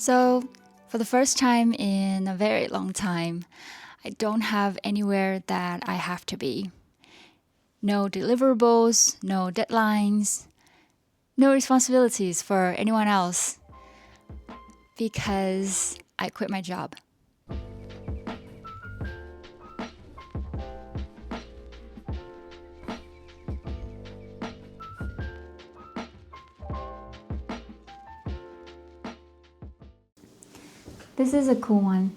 So, for the first time in a very long time, I don't have anywhere that I have to be. No deliverables, no deadlines, no responsibilities for anyone else because I quit my job. This is a cool one.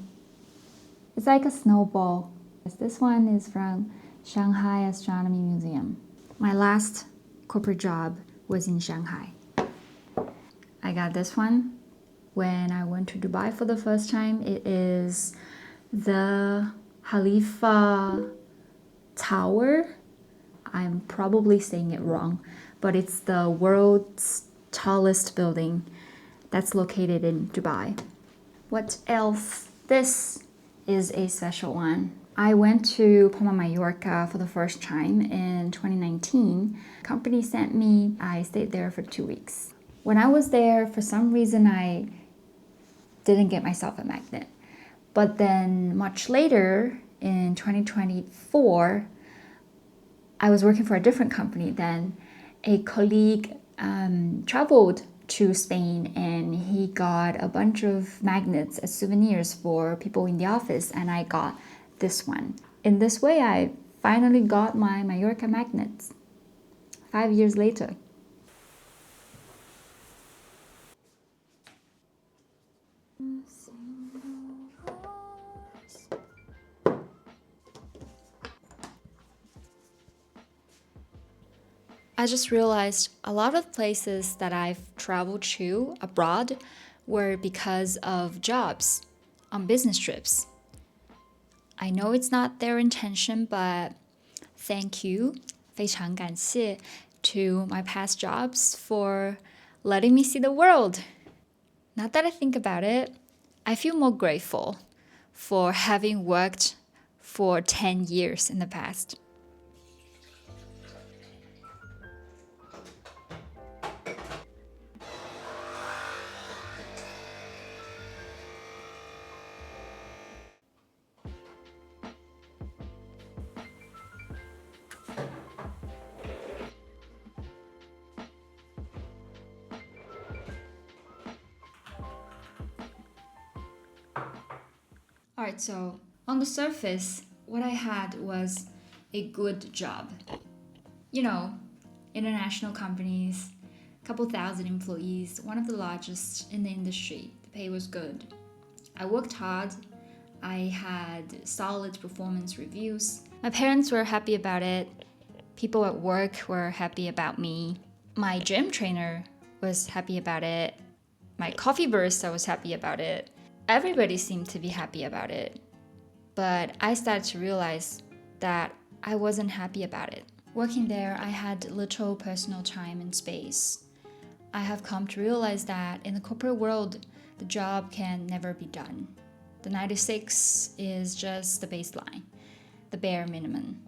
It's like a snowball. This one is from Shanghai Astronomy Museum. My last corporate job was in Shanghai. I got this one when I went to Dubai for the first time. It is the Khalifa Tower. I'm probably saying it wrong, but it's the world's tallest building that's located in Dubai. What else? This is a special one. I went to Palma Mallorca for the first time in 2019. Company sent me. I stayed there for 2 weeks. When I was there, for some reason, I didn't get myself a magnet. But then much later, in 2024, I was working for a different company then. A colleague traveled to Spain and he got a bunch of magnets as souvenirs for people in the office, and I got this one. In this way, I finally got my Mallorca magnets 5 years later. I just realized a lot of places that I've traveled to abroad were because of jobs on business trips. I know it's not their intention, but thank you, 非常感谢 to my past jobs for letting me see the world. Now that I think about it, I feel more grateful for having worked for 10 years in the past. Alright, so on the surface, what I had was a good job. You know, international companies, a couple thousand employees, one of the largest in the industry. The pay was good. I worked hard. I had solid performance reviews. My parents were happy about it. People at work were happy about me. My gym trainer was happy about it. My coffee barista was happy about it. Everybody seemed to be happy about it. But I started to realize that I wasn't happy about it. Working there, I had little personal time and space. I have come to realize that in the corporate world, the job can never be done. The 96 is just the baseline, the bare minimum.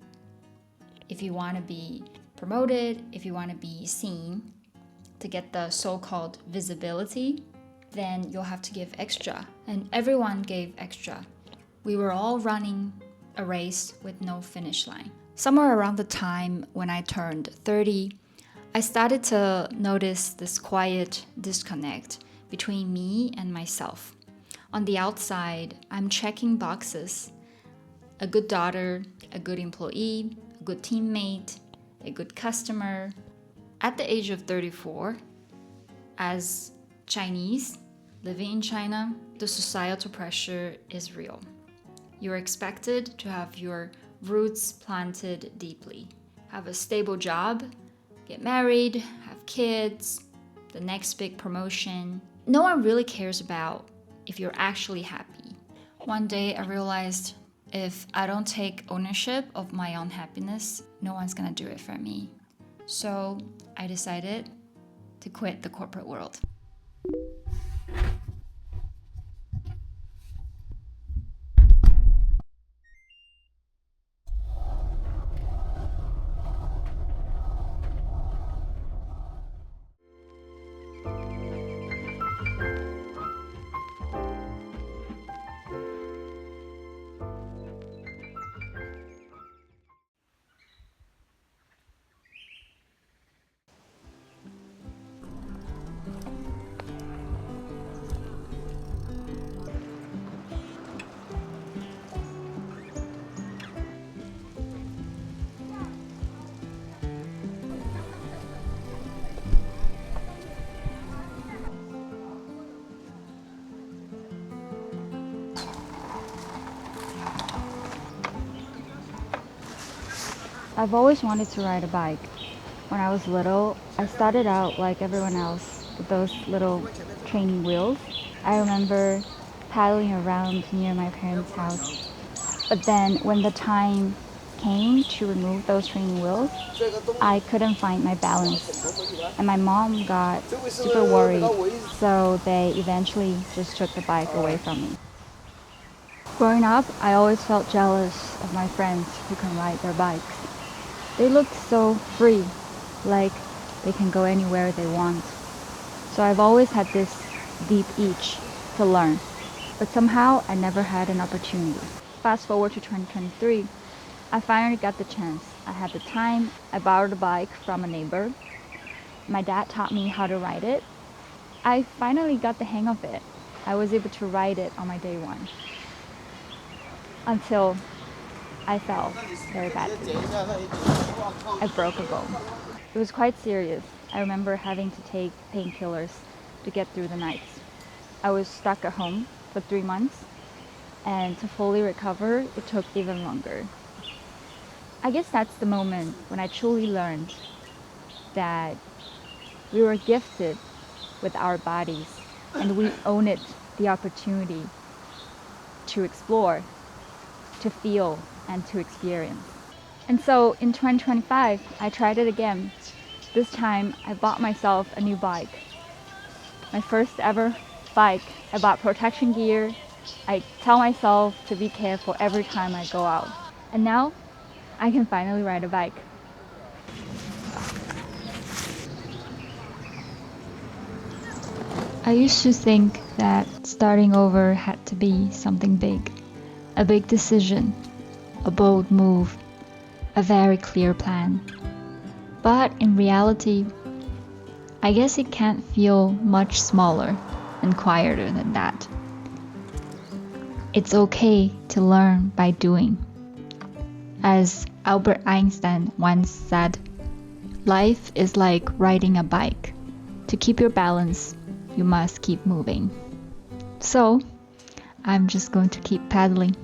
If you want to be promoted, if you want to be seen, to get the so-called visibility, then you'll have to give extra. And everyone gave extra. We were all running a race with no finish line. Somewhere around the time when I turned 30, I started to notice this quiet disconnect between me and myself. On the outside, I'm checking boxes. A good daughter, a good employee, a good teammate, a good customer. At the age of 34, as Chinese, living in China, the societal pressure is real. You're expected to have your roots planted deeply, have a stable job, get married, have kids, the next big promotion. No one really cares about if you're actually happy. One day I realized if I don't take ownership of my own happiness, no one's gonna do it for me. So I decided to quit the corporate world. I've always wanted to ride a bike. When I was little, I started out like everyone else with those little training wheels. I remember paddling around near my parents' house. But then when the time came to remove those training wheels, I couldn't find my balance. And my mom got super worried, so they eventually just took the bike away from me. Growing up, I always felt jealous of my friends who can ride their bikes. They looked so free, like they can go anywhere they want. So I've always had this deep itch to learn, but somehow I never had an opportunity. Fast forward to 2023, I finally got the chance. I had the time, I borrowed a bike from a neighbor. My dad taught me how to ride it. I finally got the hang of it. I was able to ride it on my day one. Until I fell very badly. I broke a bone. It was quite serious. I remember having to take painkillers to get through the nights. I was stuck at home for 3 months, and to fully recover, it took even longer. I guess that's the moment when I truly learned that we were gifted with our bodies and we own it the opportunity to explore, to feel, and to experience. And so in 2025, I tried it again. This time, I bought myself a new bike. My first ever bike. I bought protection gear. I tell myself to be careful every time I go out. And now, I can finally ride a bike. I used to think that starting over had to be something big, a big decision, a bold move, a very clear plan. But in reality, I guess it can't feel much smaller and quieter than that. It's okay to learn by doing. As Albert Einstein once said, life is like riding a bike. To keep your balance, you must keep moving. So, I'm just going to keep paddling.